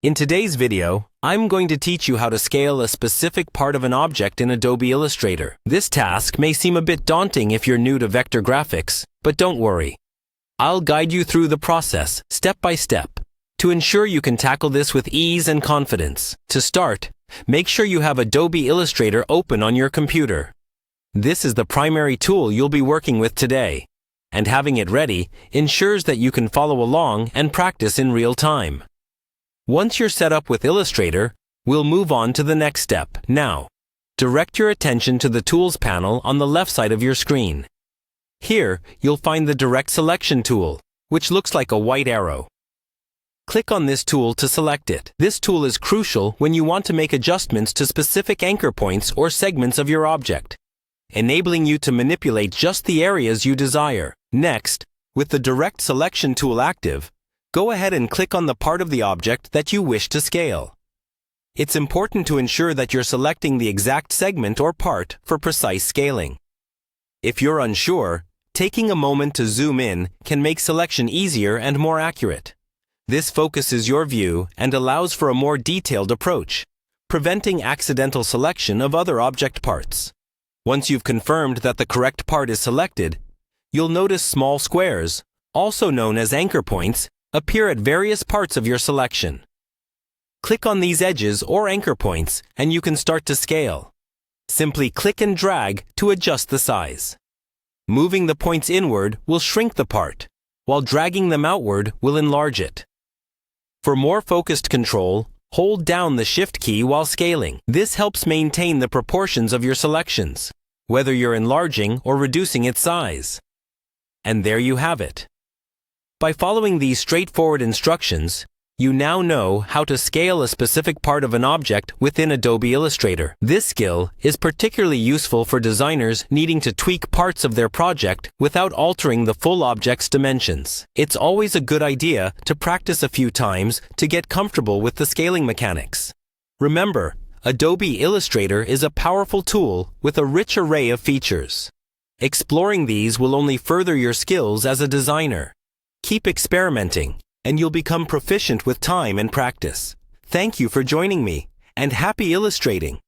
In today's video, I'm going to teach you how to scale a specific part of an object in Adobe Illustrator. This task may seem a bit daunting if you're new to vector graphics, but don't worry. I'll guide you through the process, step by step, to ensure you can tackle this with ease and confidence. To start, make sure you have Adobe Illustrator open on your computer. This is the primary tool you'll be working with today, and having it ready ensures that you can follow along and practice in real time. Once you're set up with Illustrator, we'll move on to the next step. Now, direct your attention to the Tools panel on the left side of your screen. Here, you'll find the Direct Selection tool, which looks like a white arrow. Click on this tool to select it. This tool is crucial when you want to make adjustments to specific anchor points or segments of your object, enabling you to manipulate just the areas you desire. Next, with the Direct Selection tool active, go ahead and click on the part of the object that you wish to scale. It's important to ensure that you're selecting the exact segment or part for precise scaling. If you're unsure, taking a moment to zoom in can make selection easier and more accurate. This focuses your view and allows for a more detailed approach, preventing accidental selection of other object parts. Once you've confirmed that the correct part is selected, you'll notice small squares, also known as anchor points, appear at various parts of your selection. Click on these edges or anchor points and you can start to scale. Simply click and drag to adjust the size. Moving the points inward will shrink the part, while dragging them outward will enlarge it. For more focused control, hold down the Shift key while scaling. This helps maintain the proportions of your selections, whether you're enlarging or reducing its size. And there you have it. By following these straightforward instructions, you now know how to scale a specific part of an object within Adobe Illustrator. This skill is particularly useful for designers needing to tweak parts of their project without altering the full object's dimensions. It's always a good idea to practice a few times to get comfortable with the scaling mechanics. Remember, Adobe Illustrator is a powerful tool with a rich array of features. Exploring these will only further your skills as a designer. Keep experimenting, and you'll become proficient with time and practice. Thank you for joining me, and happy illustrating!